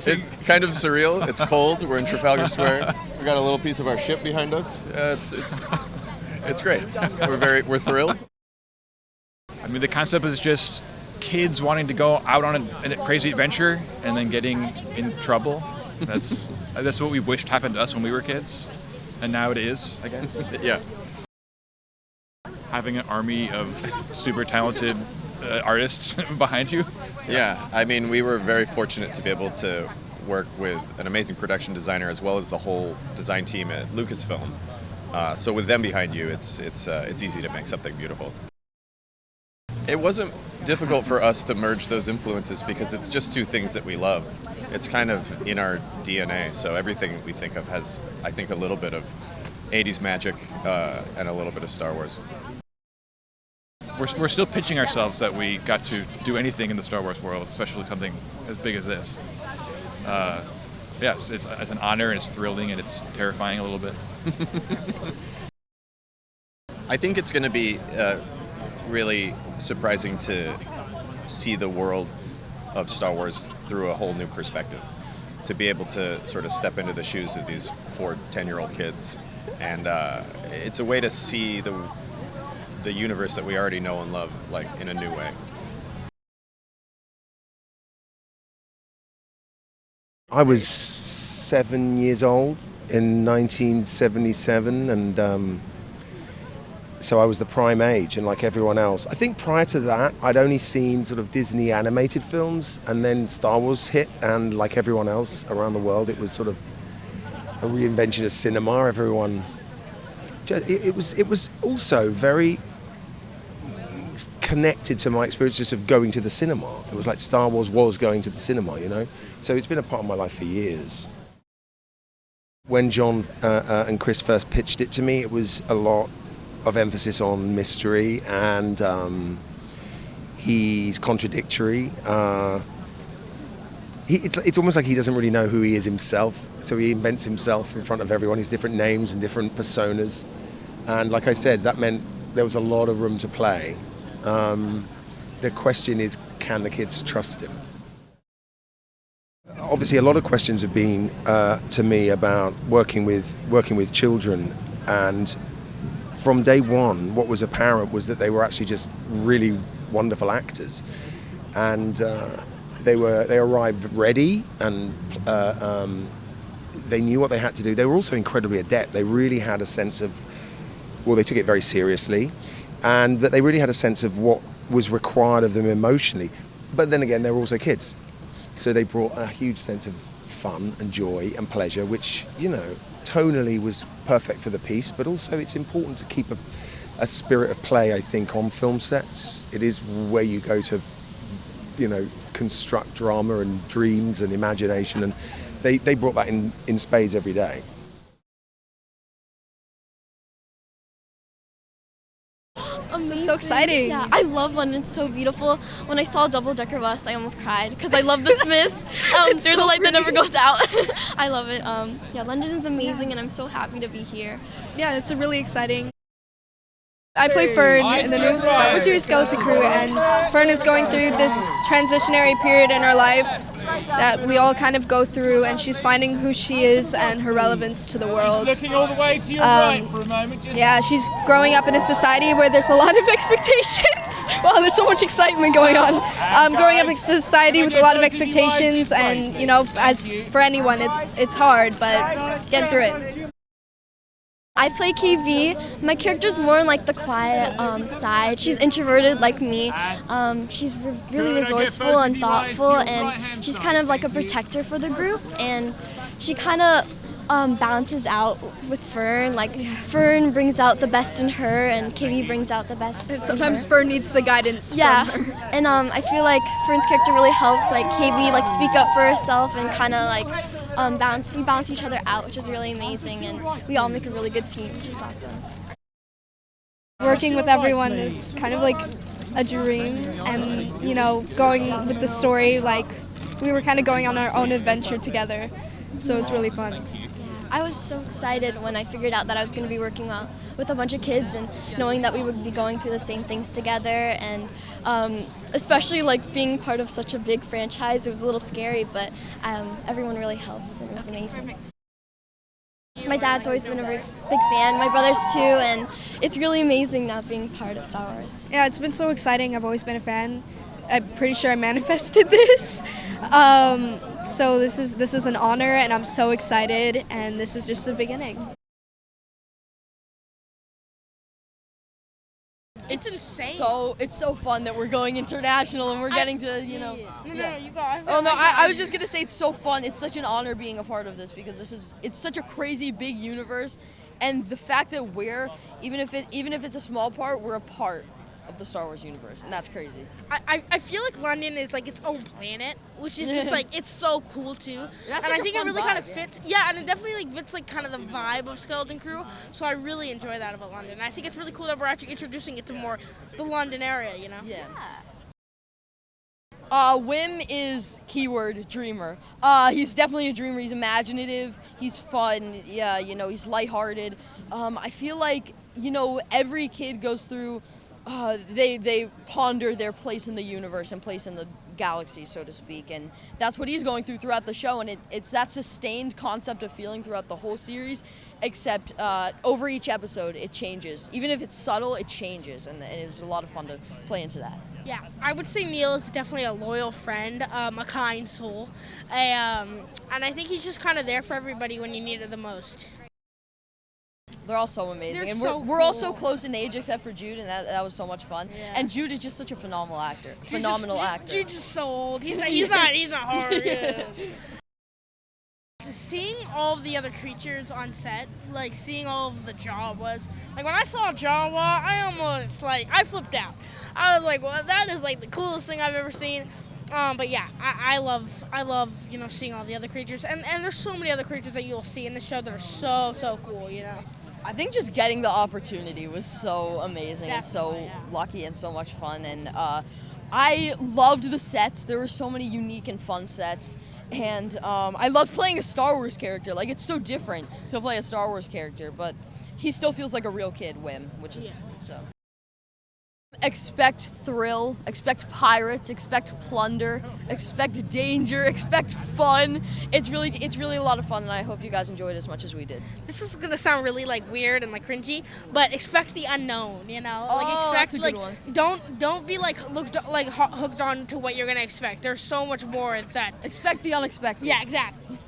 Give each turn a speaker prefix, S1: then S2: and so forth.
S1: It's kind of surreal. It's cold. We're in Trafalgar Square. We got a little piece of our ship behind us. It's great. We're thrilled.
S2: I mean, the concept is just kids wanting to go out on a crazy adventure and then getting in trouble. That's what we wished happened to us when we were kids, and now it is, I guess.
S1: Yeah.
S2: Having an army of super talented artists behind you.
S1: Yeah, I mean, we were very fortunate to be able to work with an amazing production designer as well as the whole design team at Lucasfilm. So with them behind you, it's easy to make something beautiful. It wasn't difficult for us to merge those influences because it's just two things that we love. It's kind of in our DNA, so everything we think of has, I think, a little bit of 80s magic and a little bit of Star Wars.
S2: We're still pitching ourselves that we got to do anything in the Star Wars world, especially something as big as this. Yes, it's an honor, and it's thrilling, and it's terrifying a little bit.
S1: I think it's going to be really surprising to see the world of Star Wars through a whole new perspective. To be able to sort of step into the shoes of these 4 10-year-old kids. And it's a way to see the universe that we already know and love, like, in a new way.
S3: I was 7 years old in 1977, and so I was the prime age, and like everyone else. I think prior to that, I'd only seen sort of Disney animated films, and then Star Wars hit, and like everyone else around the world, it was sort of a reinvention of cinema. Everyone, it was also very connected to my experience just of going to the cinema. It was like Star Wars was going to the cinema, you know? So it's been a part of my life for years. When John and Chris first pitched it to me, it was a lot of emphasis on mystery, and he's contradictory. It's almost like he doesn't really know who he is himself, so he invents himself in front of everyone. He's different names and different personas. And like I said, that meant there was a lot of room to play. The question is, can the kids trust him? Obviously, a lot of questions have been to me about working with children, and from day one, what was apparent was that they were actually just really wonderful actors, and they arrived ready, and they knew what they had to do. They were also incredibly adept. They really had a sense of, well, they took it very seriously, and that they really had a sense of what was required of them emotionally. But then again, they were also kids. So they brought a huge sense of fun and joy and pleasure, which, you know, tonally was perfect for the piece, but also it's important to keep a spirit of play, I think, on film sets. It is where you go to, you know, construct drama and dreams and imagination, and they brought that in spades every day.
S4: So exciting.
S5: Yeah, I love London. It's so beautiful. When I saw a double-decker bus, I almost cried because I love the Smiths. There's a light that never goes out. I love it. Yeah, London is amazing, and I'm so happy to be here.
S4: Yeah, it's really exciting. I play Fern in the new Star Wars series Skeleton Crew, and Fern is going through this transitionary period in her life that we all kind of go through, and she's finding who she is and her relevance to the world.
S6: Looking all the way to your right for a moment.
S4: Yeah, she's growing up in a society where there's a lot of expectations. Wow, there's so much excitement going on. Growing up in a society with a lot of expectations, and you know, as for anyone, it's hard, but get through it.
S5: I play KB. My character's more on like the quiet side. She's introverted like me. She's really resourceful and thoughtful, and she's kind of like a protector for the group, and she kind of balances out with Fern. Like Fern brings out the best in her, and KB brings out the best in
S4: Sometimes
S5: her.
S4: Fern needs the guidance from her.
S5: And I feel like Fern's character really helps like KB like speak up for herself and kind of like we balance each other out, which is really amazing, and we all make a really good team, which is awesome.
S4: Working with everyone is kind of like a dream, and you know, going with the story, like we were kind of going on our own adventure together, so it was really fun.
S5: I was so excited when I figured out that I was going to be working with a bunch of kids and knowing that we would be going through the same things together, and Especially like being part of such a big franchise. It was a little scary, but everyone really helps, and it was amazing. My dad's always been a big fan, my brothers too, and it's really amazing now being part of Star Wars.
S4: Yeah, it's been so exciting. I've always been a fan. I'm pretty sure I manifested this. So this is an honor, and I'm so excited, and this is just the beginning.
S7: It's insane.
S8: It's so fun that we're going international and we're getting to, you know.
S7: No, you got.
S8: Oh no, I was just gonna say it's so fun. It's such an honor being a part of this because it's such a crazy big universe, and the fact that we're even if it's a small part, we're a part of the Star Wars universe, and that's crazy.
S7: I feel like London is like its own planet, which is just like it's so cool too.
S8: That's
S7: and
S8: such
S7: I think
S8: a
S7: it
S8: fun
S7: really
S8: vibe,
S7: kind of fits. Yeah, and it definitely like fits like kind of the vibe of Skeleton Crew. So I really enjoy that about London. And I think it's really cool that we're actually introducing it to more the London area. You know.
S8: Yeah. Wim is keyword dreamer. He's definitely a dreamer. He's imaginative. He's fun. Yeah, you know, he's lighthearted. I feel like, you know, every kid goes through. They ponder their place in the universe and place in the galaxy, so to speak, and that's what he's going through throughout the show. And it's that sustained concept of feeling throughout the whole series, except over each episode it changes. Even if it's subtle, it changes, and it's a lot of fun to play into that.
S7: Yeah, I would say Neel is definitely a loyal friend, a kind soul, and I think he's just kind of there for everybody when you need it the most.
S8: They're all so amazing,
S7: They're
S8: and
S7: so
S8: we're all
S7: cool.
S8: so close in age except for Jude, and that was so much fun.
S7: Yeah.
S8: And Jude is just such a phenomenal actor.
S7: Jude's just so old. He's not hard. Yeah. Seeing all of the other creatures on set, like seeing all of the Jawas, like when I saw Jawa, I flipped out. I was like, well, that is like the coolest thing I've ever seen. But yeah, I love you know seeing all the other creatures, and there's so many other creatures that you'll see in the show that are so cool, you know.
S8: I think just getting the opportunity was so amazing and so
S7: Definitely, yeah.
S8: lucky and so much fun. And I loved the sets. There were so many unique and fun sets. And I loved playing a Star Wars character. Like, it's so different to play a Star Wars character, but he still feels like a real kid, Wim, which is so. Expect thrill, expect pirates, expect plunder, expect danger, expect fun. It's really a lot of fun, and I hope you guys enjoyed it as much as we did.
S7: This is gonna sound really like weird and like cringy, but expect the unknown, you know.
S8: Oh,
S7: Like expect
S8: that's a good one.
S7: don't be like hooked on to what you're gonna expect. There's so much more that.
S8: Expect the unexpected.
S7: Yeah, exactly.